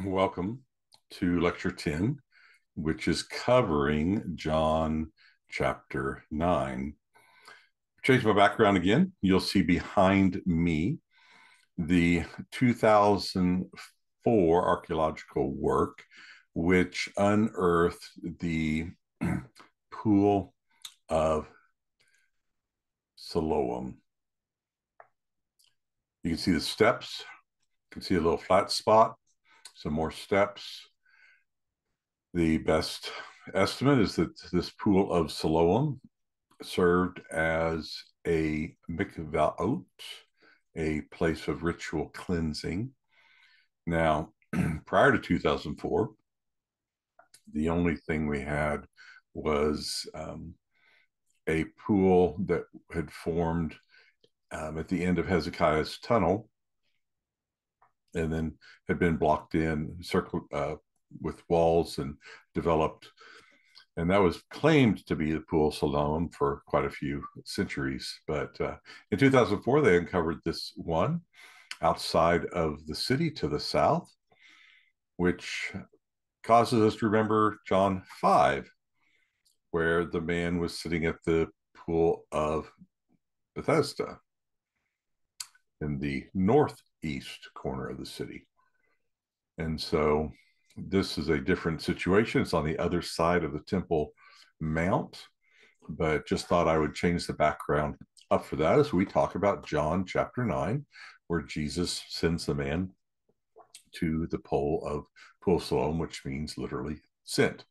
Welcome to Lecture 10, which is covering John chapter 9. Change my background again. You'll see behind me the 2004 archaeological work, which unearthed the Pool of Siloam. You can see the steps. You can see a little flat spot, some more steps. The best estimate is that this Pool of Siloam served as a mikvaot, a place of ritual cleansing. Now, prior to 2004, the only thing we had was a pool that had formed at the end of Hezekiah's tunnel and then had been blocked in, circled with walls and developed. And that was claimed to be the Pool of Siloam for quite a few centuries. But in 2004, they uncovered this one outside of the city to the south, which causes us to remember John 5, where the man was sitting at the Pool of Bethesda in the northeast corner of the city. And so this is a different situation. It's on the other side of the Temple Mount, but just thought I would change the background up for that as we talk about John chapter 9, where Jesus sends the man to the Pool of Siloam, which means literally sent,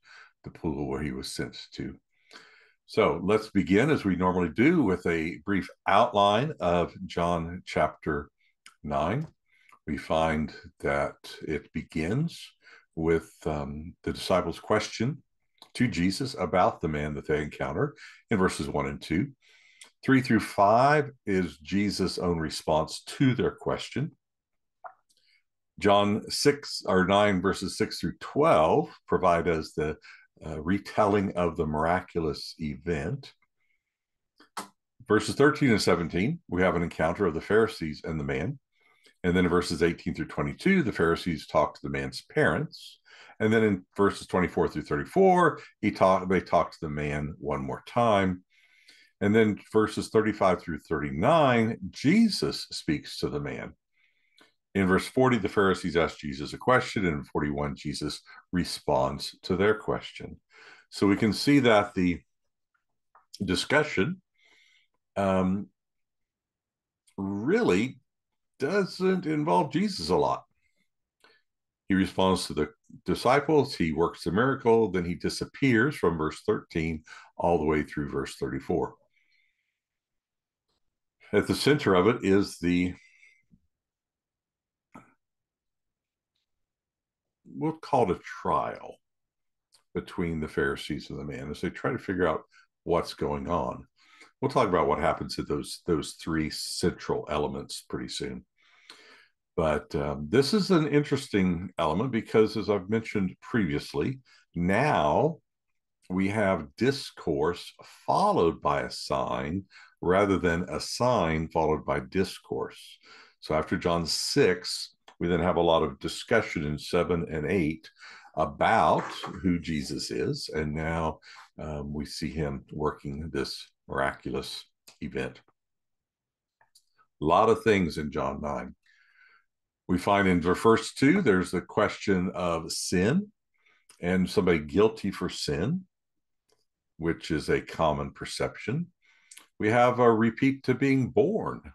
the pool where he was sent to. So let's begin, as we normally do, with a brief outline of John chapter 9. We find that it begins with the disciples' question to Jesus about the man that they encounter in verses 1 and 2. 3 through 5 is Jesus' own response to their question. John 9 verses 6 through 12 provide us the retelling of the miraculous event. Verses 13 and 17, we have an encounter of the Pharisees and the man. And then in verses 18 through 22, the Pharisees talk to the man's parents. And then in verses 24 through 34, they talk to the man one more time. And then verses 35 through 39, Jesus speaks to the man. In verse 40, the Pharisees ask Jesus a question, and in 41, Jesus responds to their question. So we can see that the discussion really doesn't involve Jesus a lot. He responds to the disciples, he works the miracle, then he disappears from verse 13 all the way through verse 34. At the center of it is we'll call it a trial between the Pharisees and the man as they try to figure out what's going on. We'll talk about what happens to those three central elements pretty soon. But this is an interesting element because, as I've mentioned previously, now we have discourse followed by a sign rather than a sign followed by discourse. So after John 6, we then have a lot of discussion in 7 and 8 about who Jesus is. And now we see him working this miraculous event. A lot of things in John 9. We find in the first 2, there's the question of sin and somebody guilty for sin, which is a common perception. We have a repeat to being born,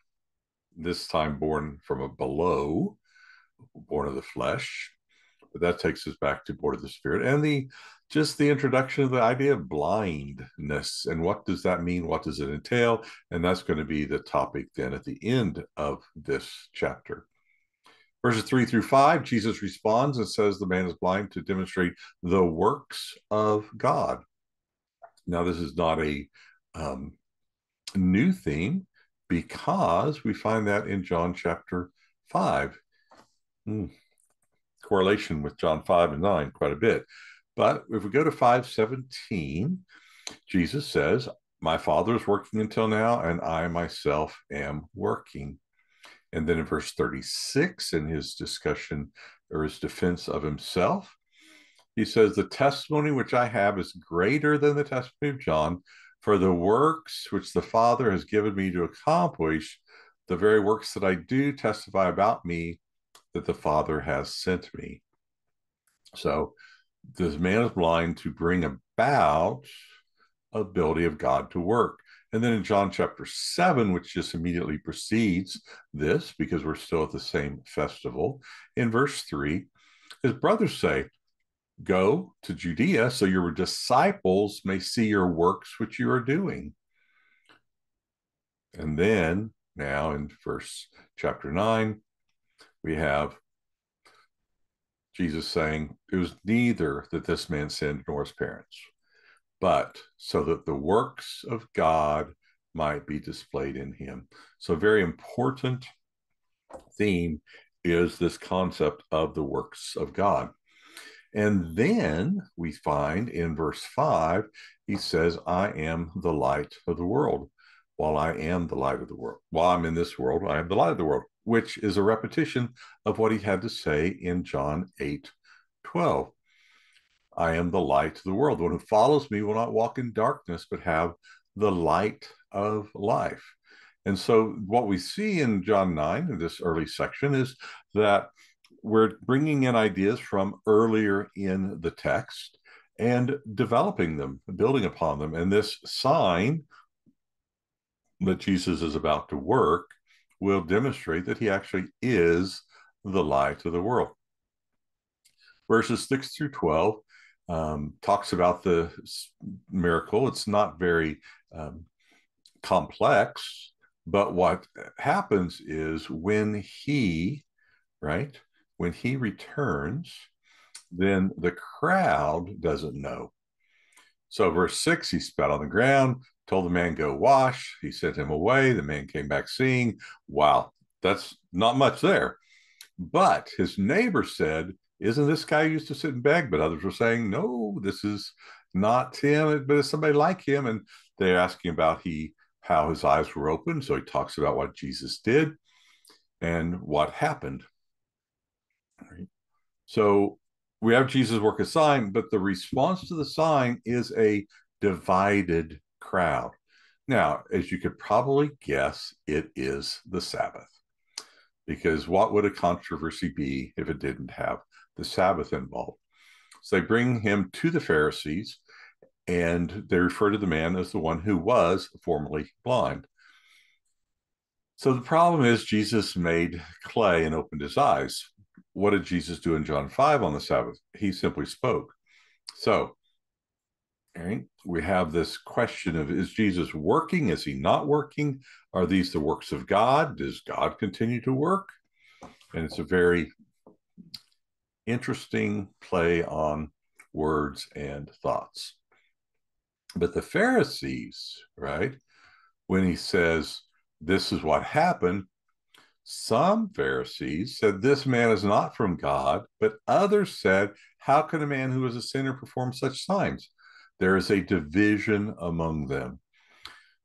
this time born from a below, born of the flesh. But that takes us back to born of the Spirit. And the introduction of the idea of blindness. And what does that mean? What does it entail? And that's going to be the topic then at the end of this chapter. Verses 3 through 5, Jesus responds and says the man is blind to demonstrate the works of God. Now, this is not a new theme because we find that in John chapter 5. Correlation with John 5 and 9 quite a bit. But if we go to 5:17, Jesus says, my Father is working until now, and I myself am working. And then in verse 36, in his discussion or his defense of himself. He says, the testimony which I have is greater than the testimony of John, for the works which the Father has given me to accomplish, the very works that I do testify about me, that the Father has sent me. So this man is blind to bring about ability of God to work. And then in John chapter 7, which just immediately precedes this, because we're still at the same festival, in verse 3, his brothers say, go to Judea so your disciples may see your works which you are doing. And then now in verse chapter 9, we have Jesus saying, it was neither that this man sinned nor his parents, but so that the works of God might be displayed in him. So a very important theme is this concept of the works of God. And then we find in verse 5, he says, I am the light of the world. While I am the light of the world, while I'm in this world, I am the light of the world, which is a repetition of what he had to say in John 8:12. I am the light of the world. The one who follows me will not walk in darkness, but have the light of life. And so what we see in John 9, in this early section, is that we're bringing in ideas from earlier in the text and developing them, building upon them. And this sign that Jesus is about to work will demonstrate that he actually is the light of the world. Verses 6 through 12 talks about the miracle. It's not very complex, but what happens is when he returns, then the crowd doesn't know. So verse 6, he spat on the ground, told the man, go wash. He sent him away. The man came back seeing. Wow, that's not much there. But his neighbor said, isn't this guy who used to sit and beg? But others were saying, no, this is not him, but it's somebody like him. And they're asking about how his eyes were open. So he talks about what Jesus did and what happened. Right? So we have Jesus work a sign, but the response to the sign is a divided crowd. Now, as you could probably guess, it is the Sabbath. Because what would a controversy be if it didn't have the Sabbath involved? So they bring him to the Pharisees, and they refer to the man as the one who was formerly blind. So the problem is Jesus made clay and opened his eyes. What did Jesus do in John 5 on the Sabbath? He simply spoke. So we have this question of, is Jesus working? Is he not working? Are these the works of God? Does God continue to work? And it's a very interesting play on words and thoughts. But the Pharisees, when he says, this is what happened, some Pharisees said, this man is not from God, but others said, how can a man who is a sinner perform such signs? There is a division among them.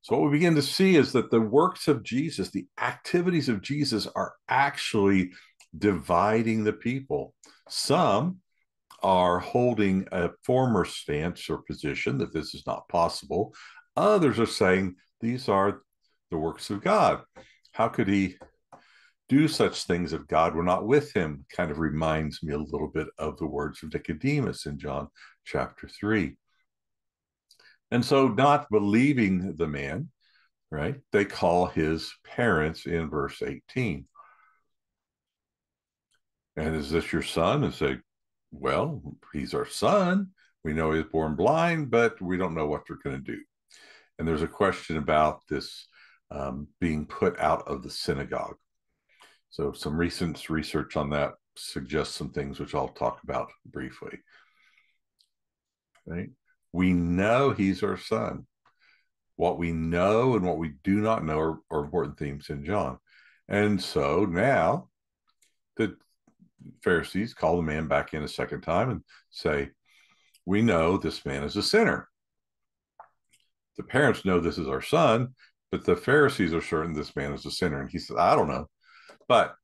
So what we begin to see is that the works of Jesus, the activities of Jesus, are actually dividing the people. Some are holding a former stance or position that this is not possible. Others are saying these are the works of God. How could he do such things if God were not with him? Kind of reminds me a little bit of the words of Nicodemus in John chapter 3. And so, not believing the man, they call his parents in verse 18. And is this your son? And say, well, he's our son. We know he's born blind, but we don't know what they're going to do. And there's a question about this being put out of the synagogue. So some recent research on that suggests some things which I'll talk about briefly. We know he's our son. What we know and what we do not know are important themes in John. And so now the Pharisees call the man back in a second time and say, we know this man is a sinner. The parents know this is our son, but the Pharisees are certain this man is a sinner. And he said, I don't know, but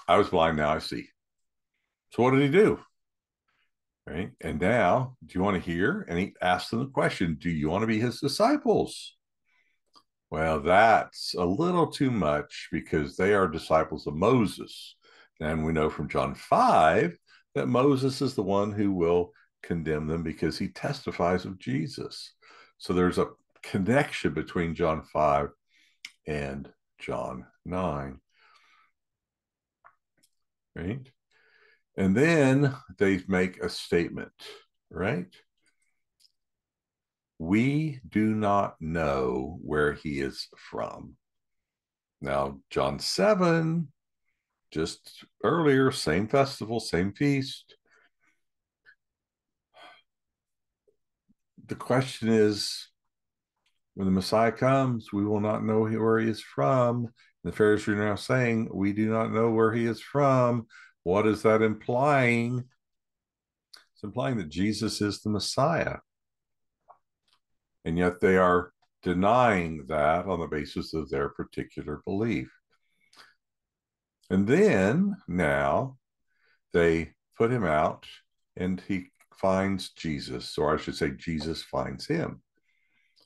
I was blind, now I see. So what did he do? Right. And now, do you want to hear? And he asked them the question, do you want to be his disciples? Well, that's a little too much because they are disciples of Moses. And we know from John 5 that Moses is the one who will condemn them because he testifies of Jesus. So there's a connection between John 5 and John 9. Right. And then they make a statement, right? We do not know where he is from. Now, John 7, just earlier, same festival, same feast. The question is, when the Messiah comes, we will not know where he is from. The Pharisees are now saying, we do not know where he is from. What is that implying? It's implying that Jesus is the Messiah. And yet they are denying that on the basis of their particular belief. And then now they put him out and he finds Jesus, or I should say, Jesus finds him,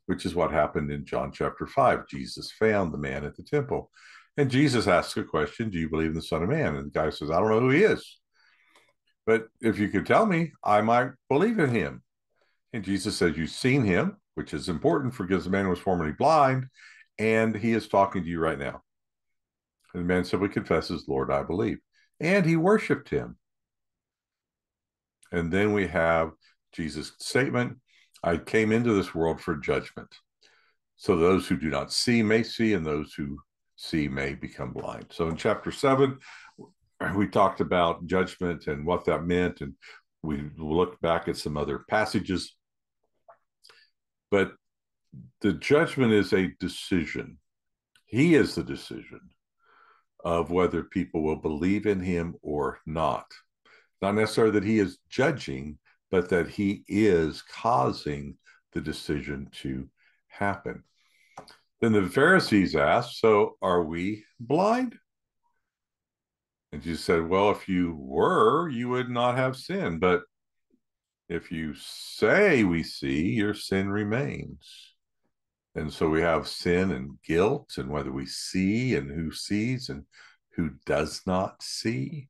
which is what happened in John chapter 5. Jesus found the man at the temple. And Jesus asks a question, do you believe in the Son of Man? And the guy says, I don't know who he is. But if you could tell me, I might believe in him. And Jesus says, you've seen him, which is important because the man was formerly blind, and he is talking to you right now. And the man simply confesses, Lord, I believe. And he worshiped him. And then we have Jesus' statement, I came into this world for judgment. So those who do not see may see, and those who see may become blind. So in chapter 7, we talked about judgment and what that meant, and we looked back at some other passages. But the judgment is a decision. He is the decision of whether people will believe in him or not. Not necessarily that he is judging, but that he is causing the decision to happen. Then the Pharisees asked, so are we blind? And Jesus said, well, if you were, you would not have sin. But if you say we see, your sin remains. And so we have sin and guilt, and whether we see and who sees and who does not see.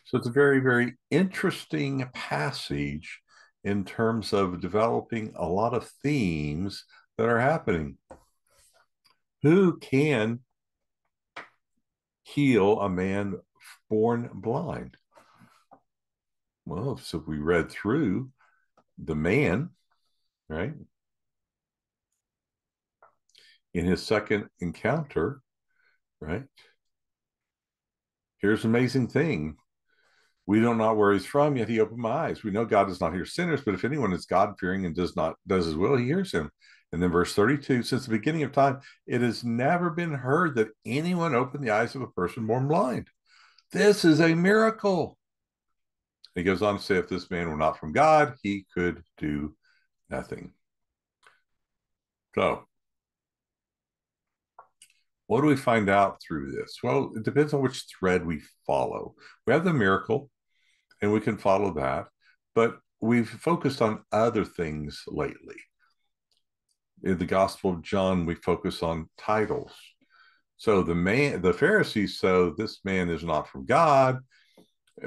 So it's a very, very interesting passage in terms of developing a lot of themes that are happening. Who can heal a man born blind? Well, so we read through the man, right? In his second encounter, right? Here's an amazing thing. We don't know where he's from, yet he opened my eyes. We know God does not hear sinners, but if anyone is God-fearing and does his will, he hears him. And then verse 32, since the beginning of time, it has never been heard that anyone opened the eyes of a person born blind. This is a miracle. He goes on to say, if this man were not from God, he could do nothing. So, what do we find out through this? Well, it depends on which thread we follow. We have the miracle, and we can follow that, but we've focused on other things lately. In the Gospel of John, we focus on titles. So the Pharisees, so this man is not from God,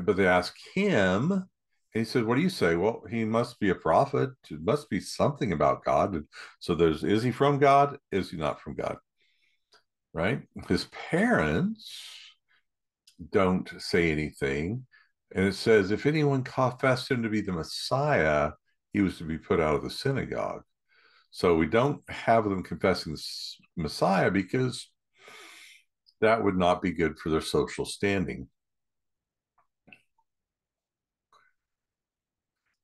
but they ask him, and he said, what do you say? Well, he must be a prophet. It must be something about God. And so is he from God? Is he not from God? Right? His parents don't say anything. And it says, if anyone confessed him to be the Messiah, he was to be put out of the synagogue. So we don't have them confessing the Messiah because that would not be good for their social standing.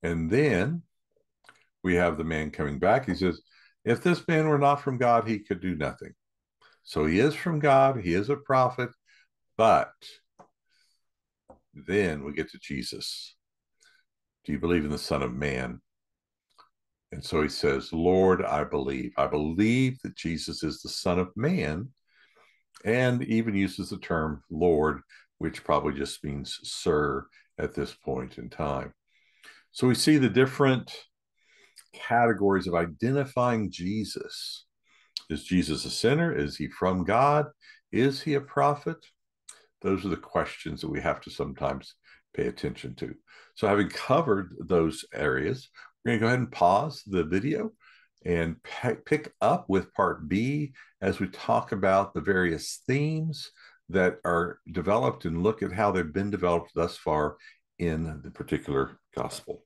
And then we have the man coming back. He says, if this man were not from God, he could do nothing. So he is from God. He is a prophet. But then we get to Jesus. Do you believe in the Son of Man? And so he says, Lord, I believe. I believe that Jesus is the Son of Man, and even uses the term Lord which probably just means sir at this point in time. So we see the different categories of identifying Jesus. Is Jesus a sinner? Is he from God? Is he a prophet? Those are the questions that we have to sometimes pay attention to. So having covered those areas, we're going to go ahead and pause the video and pick up with part B as we talk about the various themes that are developed and look at how they've been developed thus far in the particular gospel.